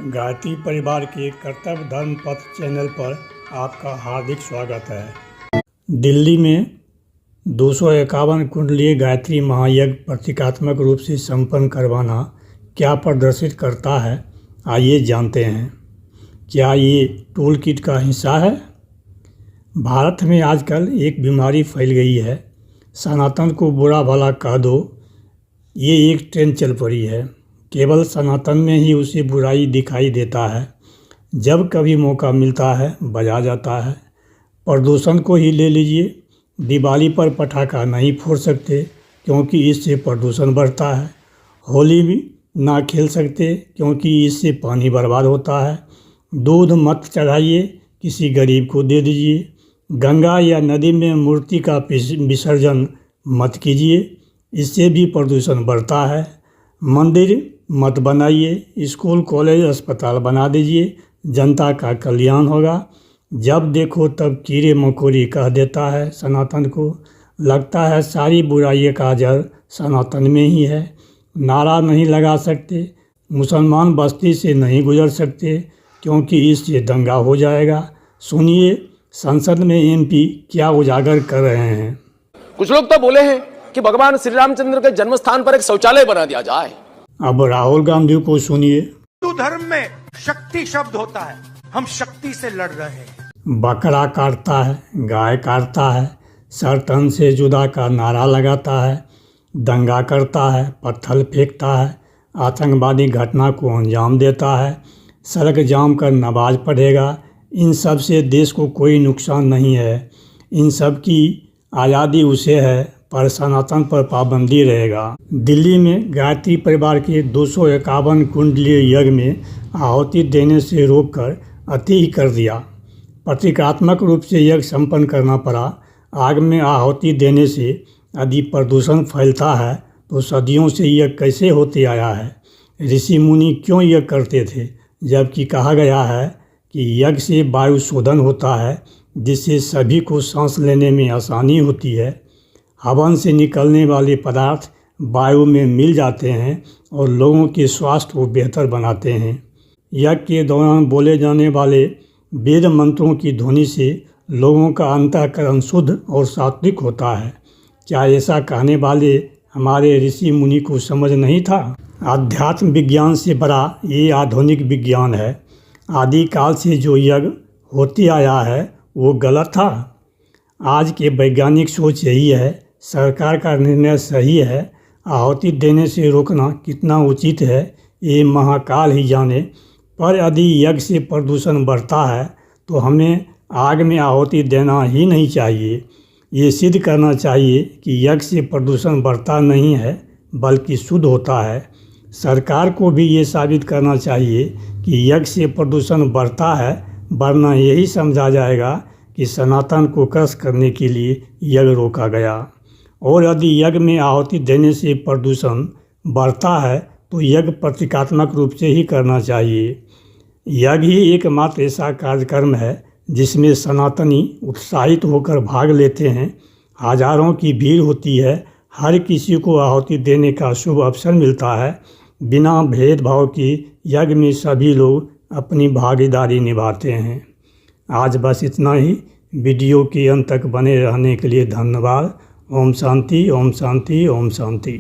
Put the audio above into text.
गायत्री परिवार के कर्तव्य धर्म पथ चैनल पर आपका हार्दिक स्वागत है। दिल्ली में 251 कुंडलीय गायत्री महायज्ञ प्रतीकात्मक रूप से संपन्न करवाना क्या प्रदर्शित करता है, आइए जानते हैं। क्या ये टूल किट का हिस्सा है? भारत में आजकल एक बीमारी फैल गई है, सनातन को बुरा भला कह दो, ये एक ट्रेंड चल पड़ी है। केवल सनातन में ही उसे बुराई दिखाई देता है। जब कभी मौका मिलता है बजा जाता है। प्रदूषण को ही ले लीजिए, दिवाली पर पटाखा नहीं फोड़ सकते क्योंकि इससे प्रदूषण बढ़ता है। होली भी ना खेल सकते क्योंकि इससे पानी बर्बाद होता है। दूध मत चढ़ाइए, किसी गरीब को दे दीजिए। गंगा या नदी में मूर्ति का विसर्जन मत कीजिए, इससे भी प्रदूषण बढ़ता है। मंदिर मत बनाइए, स्कूल कॉलेज अस्पताल बना दीजिए, जनता का कल्याण होगा। जब देखो तब कीड़े मकोड़ी कह देता है सनातन को। लगता है सारी बुराइयों का जड़ सनातन में ही है। नारा नहीं लगा सकते, मुसलमान बस्ती से नहीं गुजर सकते क्योंकि इससे दंगा हो जाएगा। सुनिए संसद में एमपी क्या उजागर कर रहे हैं। कुछ लोग तो बोले हैं कि भगवान श्री रामचंद्र के जन्म स्थान पर एक शौचालय बना दिया जाए। अब राहुल गांधी को सुनिए। हिंदू धर्म में शक्ति शब्द होता है, हम शक्ति से लड़ रहे हैं। बकरा काटता है, गाय काटता है, सर तन से जुदा का नारा लगाता है, दंगा करता है, पत्थर फेंकता है, आतंकवादी घटना को अंजाम देता है, सड़क जाम कर नमाज पढ़ेगा। इन सब से देश को कोई नुकसान नहीं है। इन सब की आज़ादी उसे है, पर सनातन पर पाबंदी रहेगा। दिल्ली में गायत्री परिवार के 251 कुंडलीय यज्ञ में आहुति देने से रोककर अति ही कर दिया। प्रतीकात्मक रूप से यज्ञ संपन्न करना पड़ा। आग में आहुति देने से यदि प्रदूषण फैलता है तो सदियों से यज्ञ कैसे होते आया है? ऋषि मुनि क्यों यज्ञ करते थे, जबकि कहा गया है कि यज्ञ से वायु शोधन होता है, जिससे सभी को सांस लेने में आसानी होती है। हवन से निकलने वाले पदार्थ वायु में मिल जाते हैं और लोगों के स्वास्थ्य को बेहतर बनाते हैं। यज्ञ के दौरान बोले जाने वाले वेद मंत्रों की ध्वनि से लोगों का अंतःकरण शुद्ध और सात्विक होता है। क्या ऐसा कहने वाले हमारे ऋषि मुनि को समझ नहीं था? आध्यात्म विज्ञान से बड़ा ये आधुनिक विज्ञान है। आदिकाल से जो यज्ञ होते आया है वो गलत था। आज के वैज्ञानिक सोच यही है, सरकार का निर्णय सही है। आहुति देने से रोकना कितना उचित है ये महाकाल ही जाने। पर यदि यज्ञ से प्रदूषण बढ़ता है तो हमें आग में आहुति देना ही नहीं चाहिए। ये सिद्ध करना चाहिए कि यज्ञ से प्रदूषण बढ़ता नहीं है बल्कि शुद्ध होता है। सरकार को भी ये साबित करना चाहिए कि यज्ञ से प्रदूषण बढ़ता है, वरना यही समझा जाएगा कि सनातन को क्रश करने के लिए यज्ञ रोका गया। और यदि यज्ञ में आहुति देने से प्रदूषण बढ़ता है तो यज्ञ प्रतीकात्मक रूप से ही करना चाहिए। यज्ञ ही एकमात्र ऐसा कार्यक्रम है जिसमें सनातनी उत्साहित होकर भाग लेते हैं। हजारों की भीड़ होती है, हर किसी को आहुति देने का शुभ अवसर मिलता है। बिना भेदभाव के यज्ञ में सभी लोग अपनी भागीदारी निभाते हैं। आज बस इतना ही। वीडियो के अंत तक बने रहने के लिए धन्यवाद। ओम शांति, ओम शांति, ओम शांति।